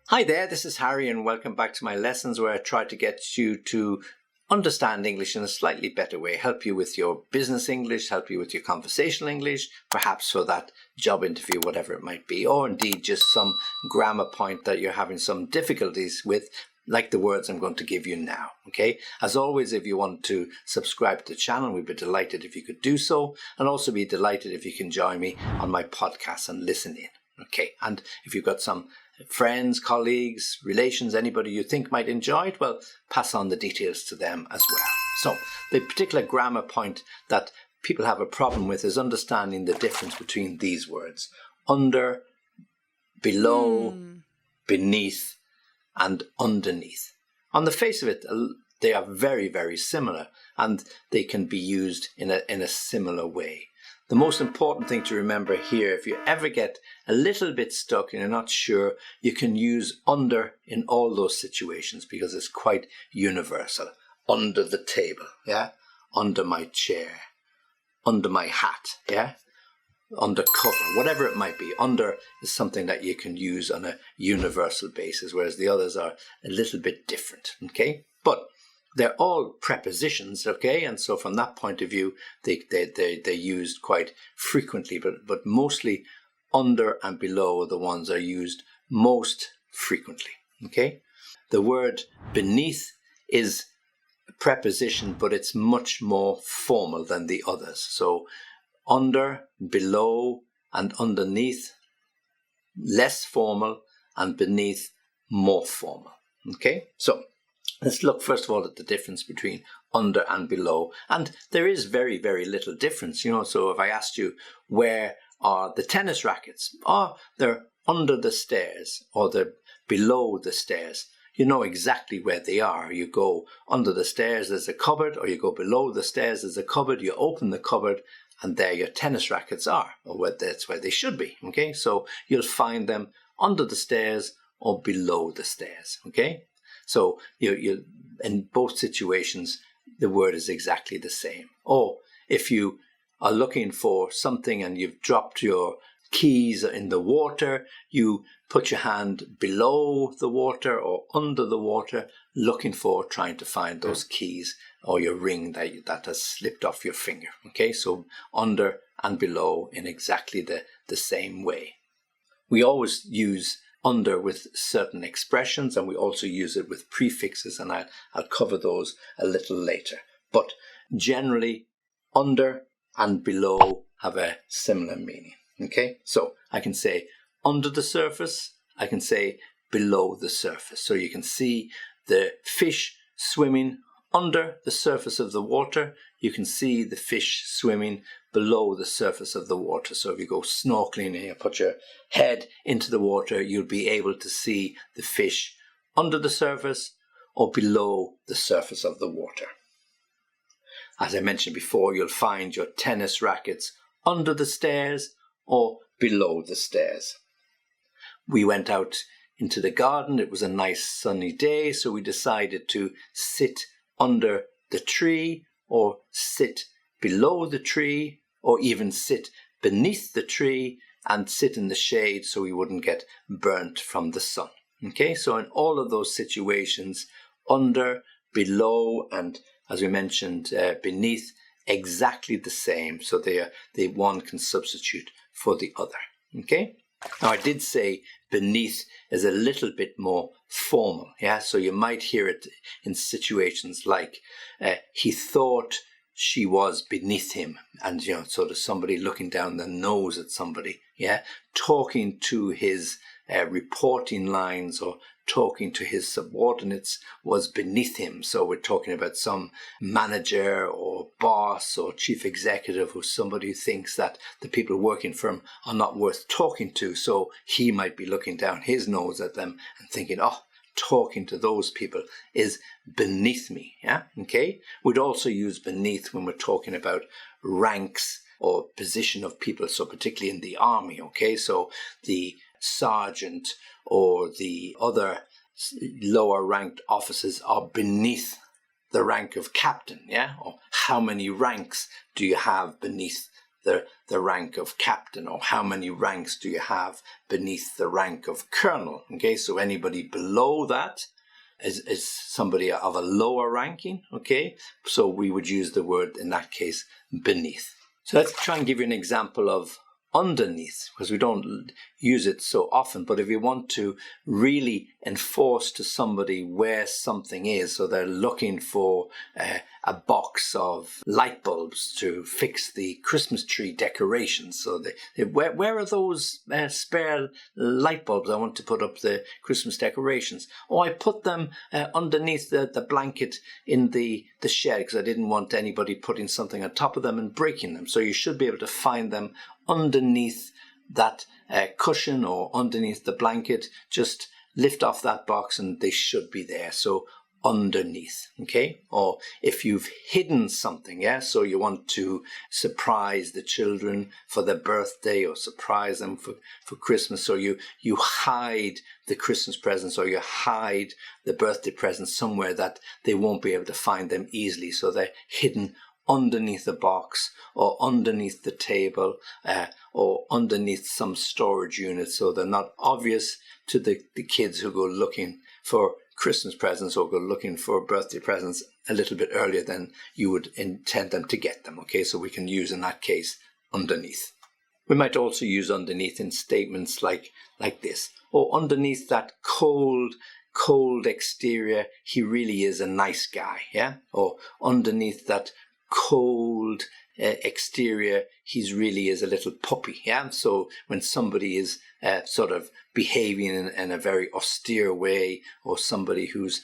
Hi there, this is Harry and welcome back to my lessons where I try to get you to understand English in a slightly better way, help you with your business English, help you with your conversational English, perhaps for that job interview, whatever it might be, or indeed just some grammar point that you're having some difficulties with, like the words I'm going to give you now, okay? As always, if you want to subscribe to the channel, we'd be delighted if you could do so, and also be delighted if you can join me on my podcast and listen in, okay? And if you've got some friends, colleagues, relations, anybody you think might enjoy it, well, pass on the details to them as well. So the particular grammar point that people have a problem with is understanding the difference between these words: under, below, beneath, and underneath. On the face of it, they are very, very similar, and they can be used in a similar way. The most important thing to remember here, if you ever get a little bit stuck and you're not sure, you can use under in all those situations because it's quite universal. Under the table, yeah? Under my chair, under my hat, yeah? Under cover, whatever it might be. Under is something that you can use on a universal basis, whereas the others are a little bit different, okay? But they're all prepositions, okay? And so from that point of view, they're used quite frequently, but mostly under and below are the ones that are used most frequently, okay? The word beneath is a preposition, but it's much more formal than the others. So under, below, and underneath, less formal, and beneath, more formal, okay? So let's look first of all at the difference between under and below. And there is very, very little difference, So if I asked you, where are the tennis rackets? Oh, they're under the stairs, or they're below the stairs. You know exactly where they are. You go under the stairs, there's a cupboard, or you go below the stairs, there's a cupboard. You open the cupboard, and there your tennis rackets are, or that's where they should be, okay? So you'll find them under the stairs or below the stairs, okay? So you in both situations, the word is exactly the same. Or if you are looking for something and you've dropped your keys in the water, you put your hand below the water or under the water, trying to find those keys or your ring that has slipped off your finger. Okay, so under and below in exactly the same way. We always use under with certain expressions, and we also use it with prefixes, and I'll cover those a little later. But generally, under and below have a similar meaning. Okay, so I can say under the surface, I can say below the surface. So you can see the fish swimming under the surface of the water. You can see the fish swimming below the surface of the water. So if you go snorkeling and you put your head into the water, you'll be able to see the fish under the surface or below the surface of the water. As I mentioned before, you'll find your tennis rackets under the stairs or below the stairs. We went out into the garden. It was a nice sunny day, so we decided to sit under the tree or sit below the tree or even sit beneath the tree and sit in the shade so we wouldn't get burnt from the sun. Okay, so in all of those situations, under, below, and as we mentioned, beneath, exactly the same. So they one can substitute for the other. Okay. Now I did say beneath is a little bit more formal. Yeah. So you might hear it in situations like he thought she was beneath him, and sort of somebody looking down the nose at somebody. Yeah. Talking to his reporting lines or talking to his subordinates was beneath him. So we're talking about some manager or boss or chief executive or somebody who thinks that the people working for him are not worth talking to. So he might be looking down his nose at them and thinking, oh, talking to those people is beneath me. Yeah. Okay. We'd also use beneath when we're talking about ranks or position of people. So particularly in the army. Okay. So the sergeant or the other lower ranked officers are beneath the rank of captain, yeah? Or how many ranks do you have beneath the rank of captain, or how many ranks do you have beneath the rank of colonel. Okay, so anybody below that is somebody of a lower ranking. Okay, so we would use the word in that case beneath. So let's try and give you an example of underneath, because we don't use it so often. But if you want to really enforce to somebody where something is, so they're looking for a box of light bulbs to fix the Christmas tree decorations, so where are those spare light bulbs? I want to put up the Christmas decorations. Oh, I put them underneath the blanket in the shed, because I didn't want anybody putting something on top of them and breaking them. So you should be able to find them underneath that cushion or underneath the blanket. Just lift off that box and they should be there. So underneath. Okay, or if you've hidden something, so you want to surprise the children for their birthday or surprise them for Christmas, so you hide the Christmas presents or you hide the birthday presents somewhere that they won't be able to find them easily, so they're hidden underneath the box or underneath the table or underneath some storage unit, so they're not obvious to the kids who go looking for Christmas presents or go looking for birthday presents a little bit earlier than you would intend them to get them. Okay, so we can use in that case underneath. We might also use underneath in statements like this. Or underneath that cold exterior, he really is a nice guy. Or underneath that cold exterior, he's really is a little puppy. So when somebody is sort of behaving in a very austere way, or somebody who's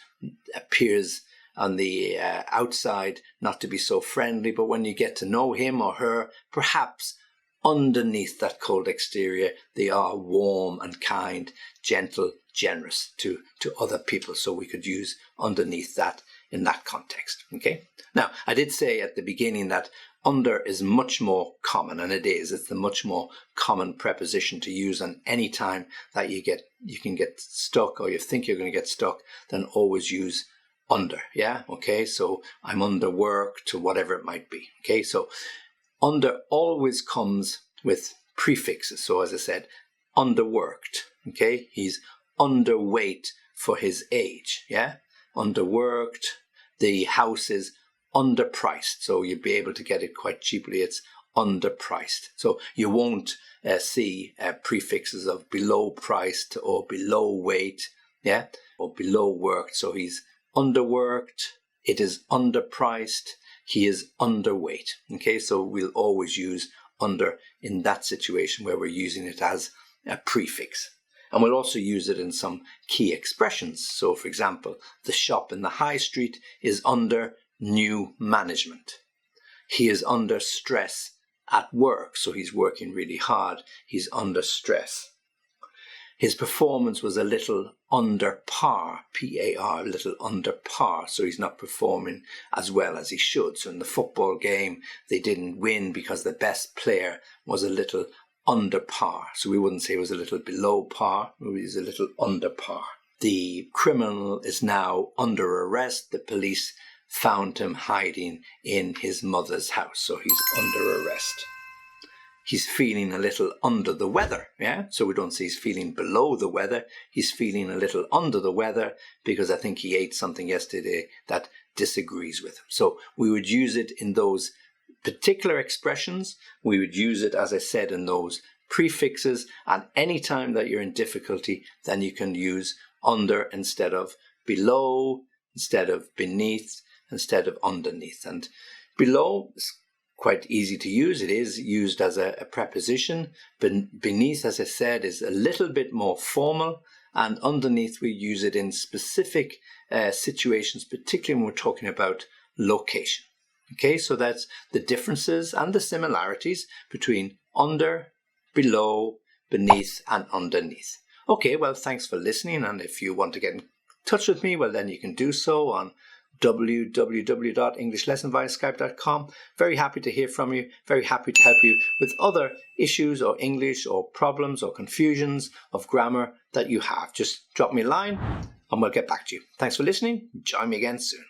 appears on the outside not to be so friendly, but when you get to know him or her, perhaps underneath that cold exterior they are warm and kind, gentle, generous to other people. So we could use underneath that in that context. Okay, now I did say at the beginning that under is much more common, and it is. It's the much more common preposition to use, and any time that you can get stuck or you think you're going to get stuck, then always use under. Okay, so I'm underworked to whatever it might be. Okay, so under always comes with prefixes. So as I said, underworked. Okay, he's underweight for his age. Underworked. The house is underpriced, so you'll be able to get it quite cheaply. It's underpriced. So you won't see prefixes of below priced or below weight, or below worked. So he's underworked, it is underpriced, he is underweight. Okay, so we'll always use under in that situation where we're using it as a prefix. And we'll also use it in some key expressions. So for example, the shop in the high street is under new management. He is under stress at work, so he's working really hard. He's under stress. His performance was a little under par, P-A-R, a little under par, so he's not performing as well as he should. So in the football game, they didn't win because the best player was a little under par. So we wouldn't say it was a little below par, it was a little under par. The criminal is now under arrest. The police found him hiding in his mother's house, so he's under arrest. He's feeling a little under the weather, so we don't say he's feeling below the weather, he's feeling a little under the weather because I think he ate something yesterday that disagrees with him. So we would use it in those particular expressions. We would use it, as I said, in those prefixes, and any time that you're in difficulty, then you can use under instead of below, instead of beneath, instead of underneath. And below is quite easy to use. It is used as a preposition. Beneath, as I said, is a little bit more formal, and underneath we use it in specific situations, particularly when we're talking about location. Okay, so that's the differences and the similarities between under, below, beneath, and underneath. Okay, well, thanks for listening, and if you want to get in touch with me, well, then you can do so on www.englishlessonviaskype.com. Very happy to hear from you, very happy to help you with other issues or English or problems or confusions of grammar that you have. Just drop me a line and we'll get back to you. Thanks for listening. Join me again soon.